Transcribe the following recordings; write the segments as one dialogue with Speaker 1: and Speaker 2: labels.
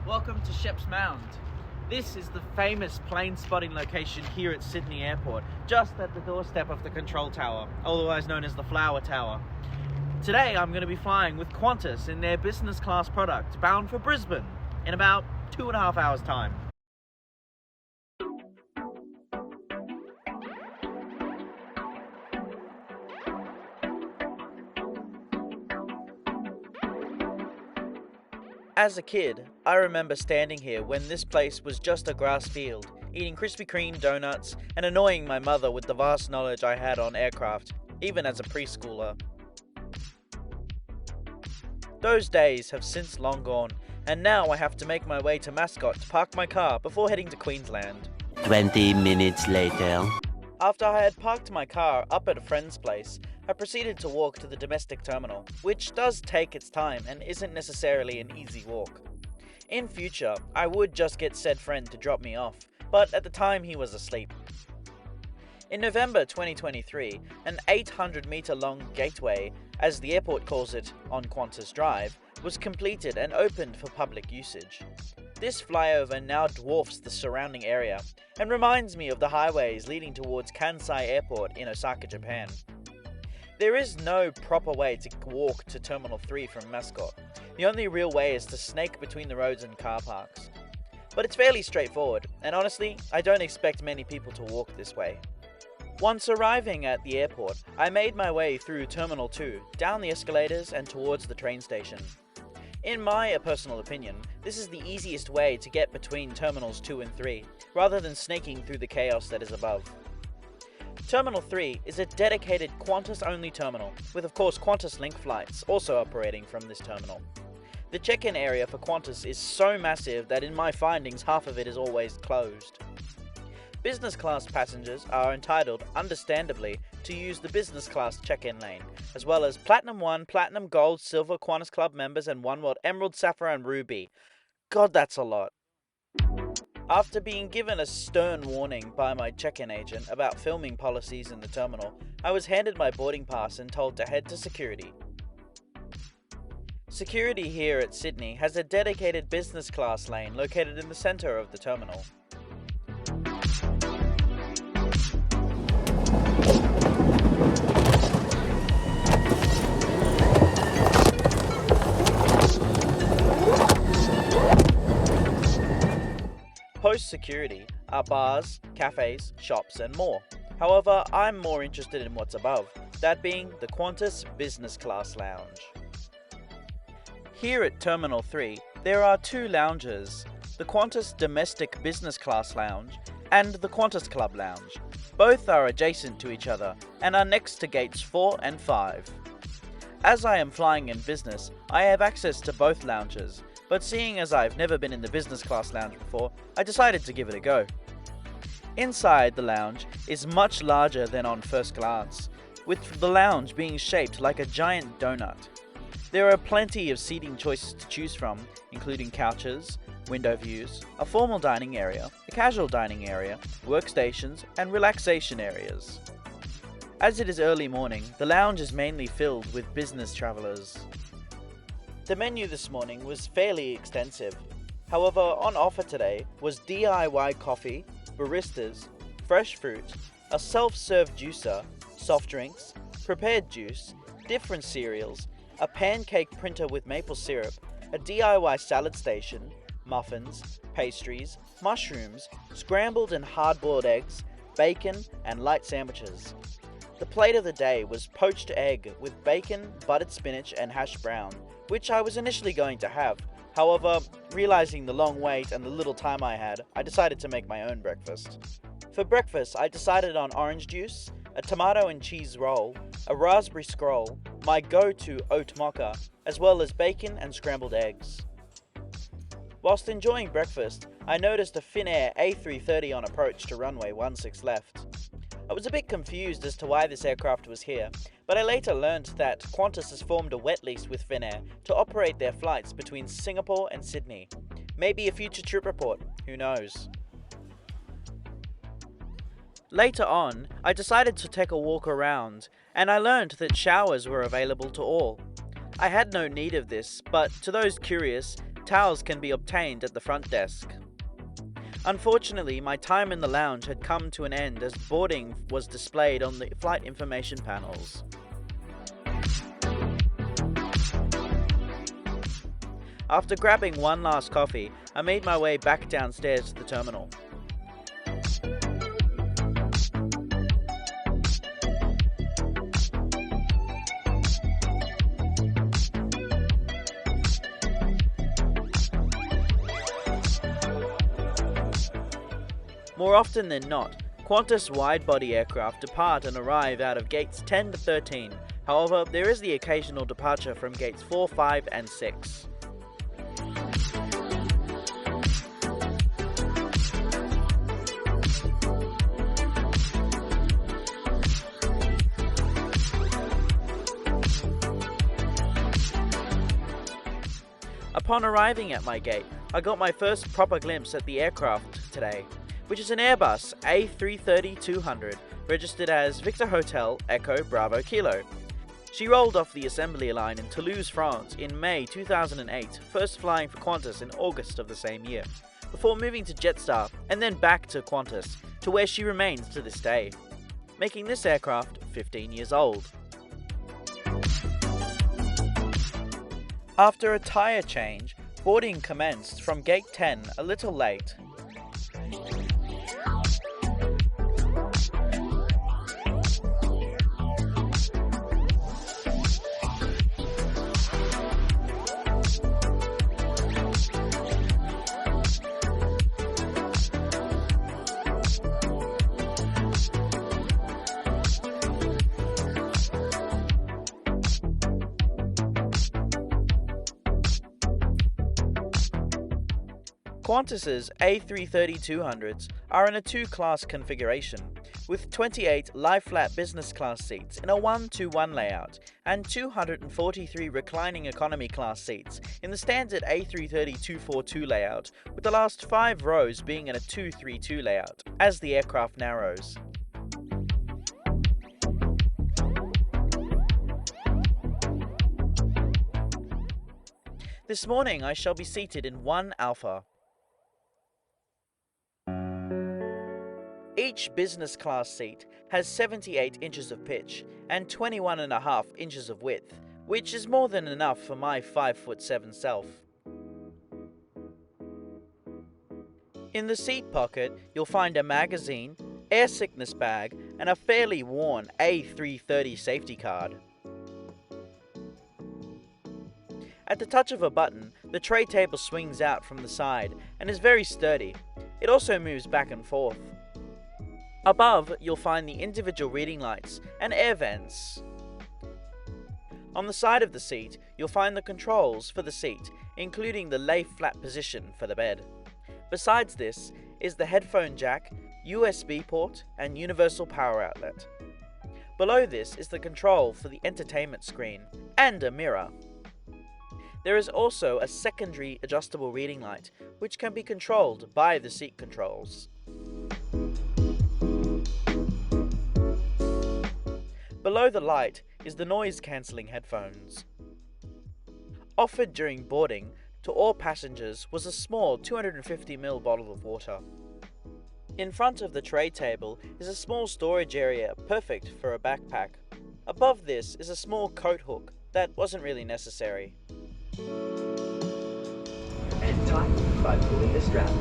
Speaker 1: Welcome to Sheps Mound. This is the famous plane spotting location here at Sydney Airport, just at the doorstep of the control tower, otherwise known as the Flower Tower. Today I'm going to be flying with Qantas in their business class product, bound for Brisbane in about 2.5 hours time. As a kid, I remember standing here when this place was just a grass field, eating Krispy Kreme donuts and annoying my mother with the vast knowledge I had on aircraft, even as a preschooler. Those days have since long gone, and now I have to make my way to Mascot to park my car before heading to Queensland.
Speaker 2: 20 minutes later.
Speaker 1: After I had parked my car up at a friend's place, I proceeded to walk to the domestic terminal, which does take its time and isn't necessarily an easy walk. In future, I would just get said friend to drop me off, but at the time he was asleep. In November 2023, an 800-metre long gateway, as the airport calls it on Qantas Drive, was completed and opened for public usage. This flyover now dwarfs the surrounding area and reminds me of the highways leading towards Kansai Airport in Osaka, Japan. There is no proper way to walk to Terminal 3 from Mascot. The only real way is to snake between the roads and car parks. But it's fairly straightforward, and honestly, I don't expect many people to walk this way. Once arriving at the airport, I made my way through Terminal 2, down the escalators and towards the train station. In my personal opinion, this is the easiest way to get between Terminals 2 and 3, rather than snaking through the chaos that is above. Terminal 3 is a dedicated Qantas-only terminal, with of course Qantas Link flights also operating from this terminal. The check-in area for Qantas is so massive that in my findings half of it is always closed. Business class passengers are entitled, understandably, to use the business class check-in lane, as well as Platinum 1, Platinum Gold, Silver Qantas Club members and One World Emerald, Sapphire and Ruby. God, that's a lot. After being given a stern warning by my check-in agent about filming policies in the terminal, I was handed my boarding pass and told to head to security. Security here at Sydney has a dedicated business class lane located in the centre of the terminal. Post-security are bars, cafes, shops and more. However, I'm more interested in what's above, that being the Qantas Business Class Lounge. Here at Terminal 3, there are two lounges, the Qantas Domestic Business Class Lounge and the Qantas Club Lounge. Both are adjacent to each other and are next to gates 4 and 5. As I am flying in business, I have access to both lounges, but seeing as I've never been in the business class lounge before, I decided to give it a go. Inside the lounge is much larger than on first glance, with the lounge being shaped like a giant donut. There are plenty of seating choices to choose from, including couches, window views, a formal dining area, a casual dining area, workstations, and relaxation areas. As it is early morning, the lounge is mainly filled with business travellers. The menu this morning was fairly extensive. However, on offer today was DIY coffee, baristas, fresh fruit, a self-serve juicer, soft drinks, prepared juice, different cereals, a pancake printer with maple syrup, a DIY salad station, muffins, pastries, mushrooms, scrambled and hard-boiled eggs, bacon, and light sandwiches. The plate of the day was poached egg with bacon, buttered spinach, and hash brown, which I was initially going to have. However, realizing the long wait and the little time I had, I decided to make my own breakfast. For breakfast, I decided on orange juice, a tomato and cheese roll, a raspberry scroll, my go-to oat mocha, as well as bacon and scrambled eggs. Whilst enjoying breakfast, I noticed a Finnair A330 on approach to runway 16 left. I was a bit confused as to why this aircraft was here, but I later learned that Qantas has formed a wet lease with Finnair to operate their flights between Singapore and Sydney. Maybe a future trip report, who knows. Later on, I decided to take a walk around, and I learned that showers were available to all. I had no need of this, but to those curious, Towels can be obtained at the front desk. Unfortunately, my time in the lounge had come to an end as boarding was displayed on the flight information panels. After grabbing one last coffee, I made my way back downstairs to the terminal. More often than not, Qantas wide-body aircraft depart and arrive out of gates 10 to 13. However, there is the occasional departure from gates 4, 5 and 6. Upon arriving at my gate, I got my first proper glimpse at the aircraft today, which is an Airbus A330-200, registered as Victor Hotel Echo Bravo Kilo. She rolled off the assembly line in Toulouse, France in May 2008, first flying for Qantas in August of the same year, before moving to Jetstar and then back to Qantas, to where she remains to this day, making this aircraft 15 years old. After a tyre change, boarding commenced from gate 10 a little late. Qantas's A330-200s are in a two-class configuration, with 28 lie-flat business class seats in a 1-2-1 layout and 243 reclining economy class seats in the standard A330-242 layout, with the last 5 rows being in a 2-3-2 layout, as the aircraft narrows. This morning I shall be seated in 1 Alpha. Each business class seat has 78 inches of pitch and 21.5 inches of width, which is more than enough for my 5'7" self. In the seat pocket, you'll find a magazine, air sickness bag, and a fairly worn A330 safety card. At the touch of a button, the tray table swings out from the side and is very sturdy. It also moves back and forth. Above, you'll find the individual reading lights and air vents. On the side of the seat, you'll find the controls for the seat, including the lay-flat position for the bed. Besides this is the headphone jack, USB port, and universal power outlet. Below this is the control for the entertainment screen and a mirror. There is also a secondary adjustable reading light, which can be controlled by the seat controls. Below the light is the noise-cancelling headphones. Offered during boarding to all passengers was a small 250ml bottle of water. In front of the tray table is a small storage area perfect for a backpack. Above this is a small coat hook that wasn't really necessary.
Speaker 3: And tighten by pulling the strap.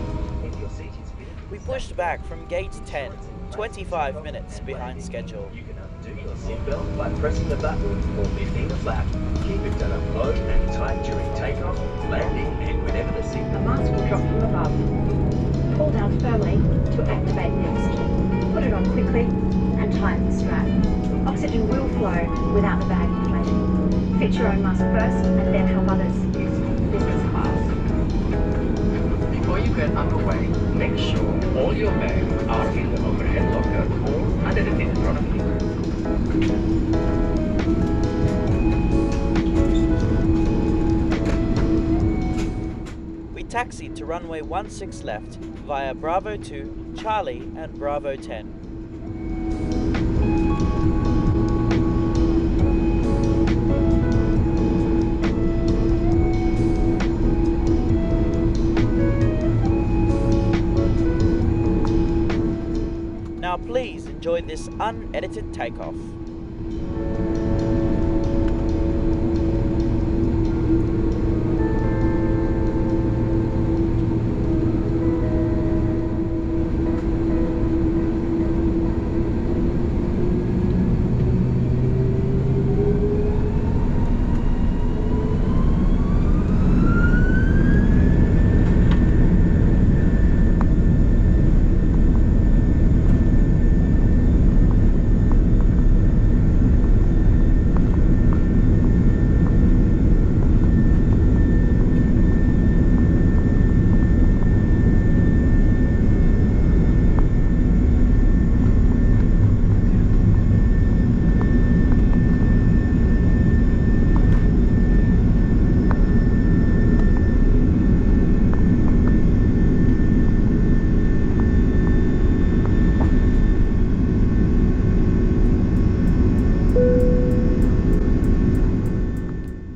Speaker 3: If your seat is fitted,
Speaker 1: We pushed back from gate 10, 25 minutes behind schedule.
Speaker 3: you can undo your seatbelt by pressing the button or lifting the flap. Keep it done up low and tight during takeoff, landing, and whenever the
Speaker 4: A
Speaker 3: signal.
Speaker 4: mask will drop from above. Pull down firmly to activate next. Put it on quickly and tighten the strap. Oxygen will flow without the bag inflating. Fit your own mask first and then help others use business class.
Speaker 3: Before you get underway, make sure all your bags are in the overhead locker or under the seat in front of you.
Speaker 1: We taxied to runway 16 left via Bravo 2, Charlie and Bravo 10. enjoy this unedited takeoff.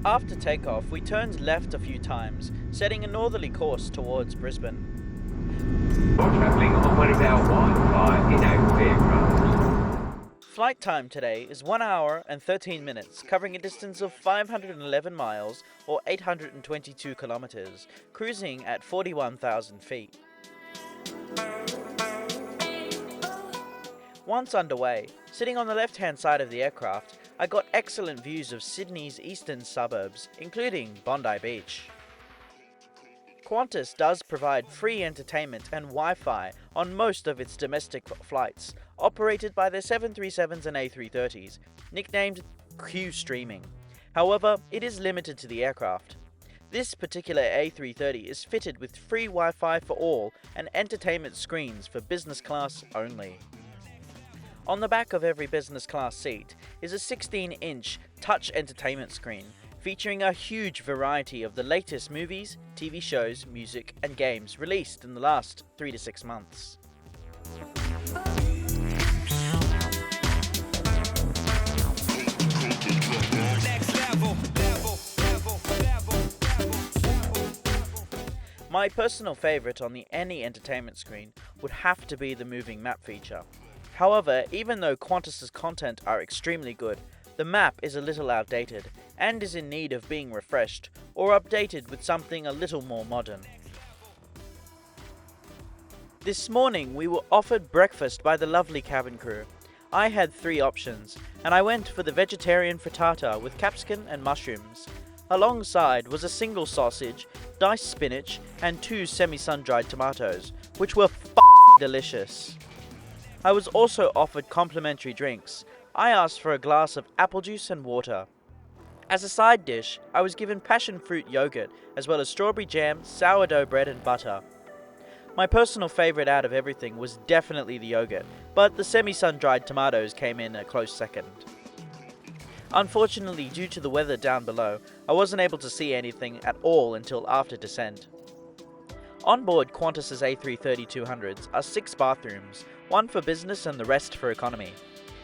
Speaker 1: After takeoff, we turned left a few times, setting a northerly course towards Brisbane.
Speaker 3: You're travelling on one of our Wi-Fi enabled aircraft.
Speaker 1: Flight time today is 1 hour and 13 minutes, covering a distance of 511 miles or 822 kilometers, cruising at 41,000 feet. Once underway, sitting on the left-hand side of the aircraft, I got excellent views of Sydney's eastern suburbs, including Bondi Beach. Qantas does provide free entertainment and Wi-Fi on most of its domestic flights, operated by their 737s and A330s, nicknamed Q Streaming. However, it is limited to the aircraft. This particular A330 is fitted with free Wi-Fi for all and entertainment screens for business class only. On the back of every business class seat is a 16-inch touch entertainment screen featuring a huge variety of the latest movies, TV shows, music and games released in the last 3 to 6 months. My personal favourite on the any entertainment screen would have to be the moving map feature. However, even though Qantas's content are extremely good, the map is a little outdated and is in need of being refreshed or updated with something a little more modern. This morning we were offered breakfast by the lovely cabin crew. I had 3 options and I went for the vegetarian frittata with capsicum and mushrooms. Alongside was a single sausage, diced spinach and 2 semi-sun-dried tomatoes, which were delicious. I was also offered complimentary drinks. I asked for a glass of apple juice and water. As a side dish, I was given passion fruit yogurt, as well as strawberry jam, sourdough bread and butter. My personal favourite out of everything was definitely the yogurt, but the semi-sun-dried tomatoes came in a close second. Unfortunately, due to the weather down below, I wasn't able to see anything at all until after descent. On board Qantas's A330-200s are 6 bathrooms, 1 for business and the rest for economy.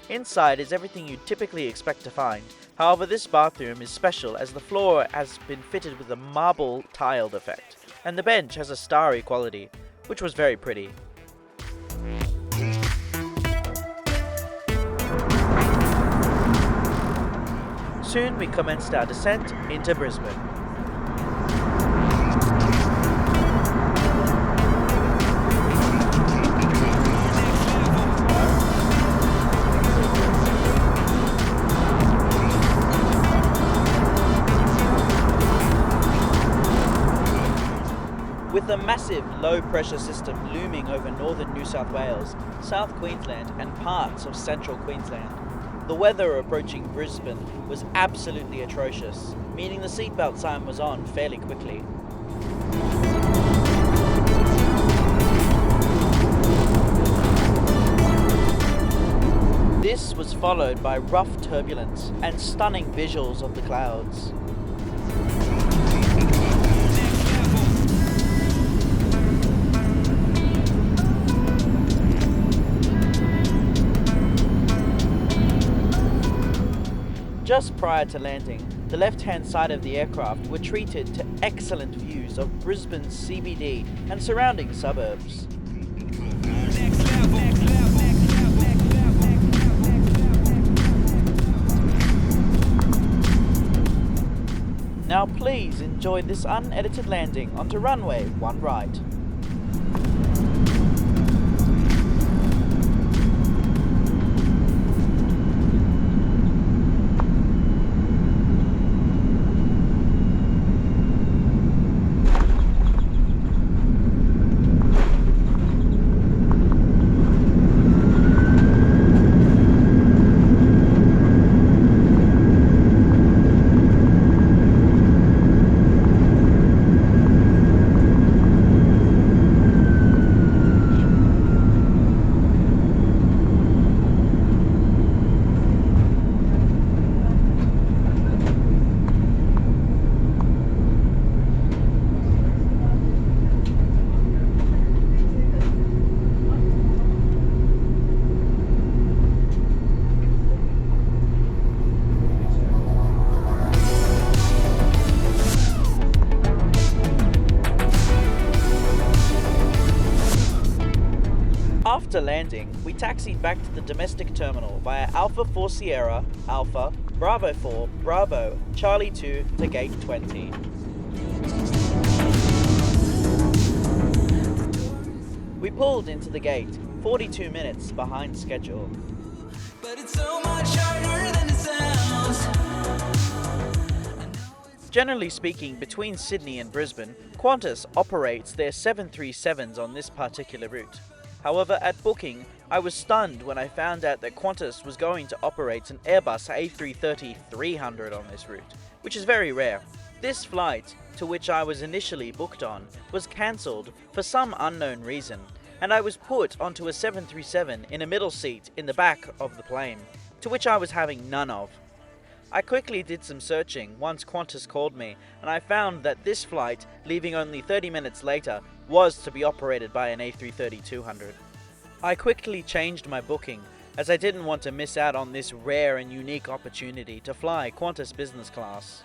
Speaker 1: Inside is everything you'd typically expect to find, however this bathroom is special as the floor has been fitted with a marble tiled effect, and the bench has a starry quality, which was very pretty. Soon we commenced our descent into Brisbane. With a massive low-pressure system looming over northern New South Wales, South Queensland and parts of central Queensland, the weather approaching Brisbane was absolutely atrocious, meaning the seatbelt sign was on fairly quickly. This was followed by rough turbulence and stunning visuals of the clouds. Just prior to landing, the left-hand side of the aircraft were treated to excellent views of Brisbane's CBD and surrounding suburbs. Now please enjoy this unedited landing onto runway 1 right. After landing, we taxied back to the domestic terminal via Alpha 4 Sierra, Alpha, Bravo 4, Bravo, Charlie 2 to gate 20. We pulled into the gate 42 minutes behind schedule.
Speaker 5: But it's so much harder than it sounds.
Speaker 1: Generally speaking, between Sydney and Brisbane, Qantas operates their 737s on this particular route. However, at booking, I was stunned when I found out that Qantas was going to operate an Airbus A330-200 on this route, which is very rare. This flight, to which I was initially booked on, was cancelled for some unknown reason, and I was put onto a 737 in a middle seat in the back of the plane, to which I was having none of. I quickly did some searching once Qantas called me, and I found that this flight, leaving only 30 minutes later, was to be operated by an A330-200. I quickly changed my booking, as I didn't want to miss out on this rare and unique opportunity to fly Qantas business class.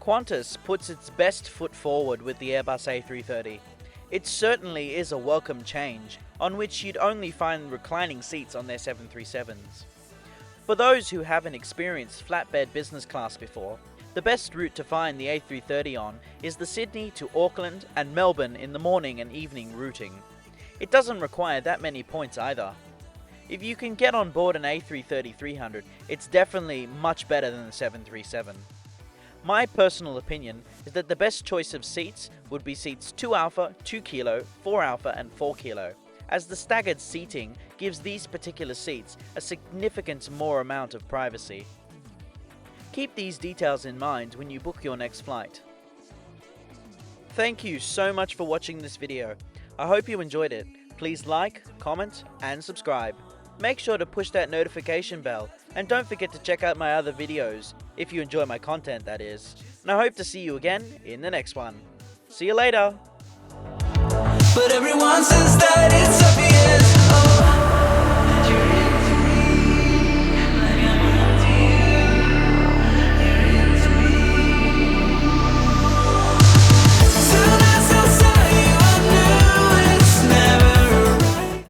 Speaker 1: Qantas puts its best foot forward with the Airbus A330. It certainly is a welcome change, on which you'd only find reclining seats on their 737s. For those who haven't experienced flatbed business class before, the best route to find the A330 on is the Sydney to Auckland and Melbourne in the morning and evening routing. It doesn't require that many points either. If you can get on board an A330-300, it's definitely much better than the 737. My personal opinion is that the best choice of seats would be seats 2 Alpha, 2 Kilo, 4 Alpha and 4 Kilo, as the staggered seating gives these particular seats a significant more amount of privacy. Keep these details in mind when you book your next flight. Thank you so much for watching this video. I hope you enjoyed it. Please like, comment and subscribe. Make sure to push that notification bell and don't forget to check out my other videos, if you enjoy my content that is. And I hope to see you again in the next one. See you later!
Speaker 5: But everyone says that it's a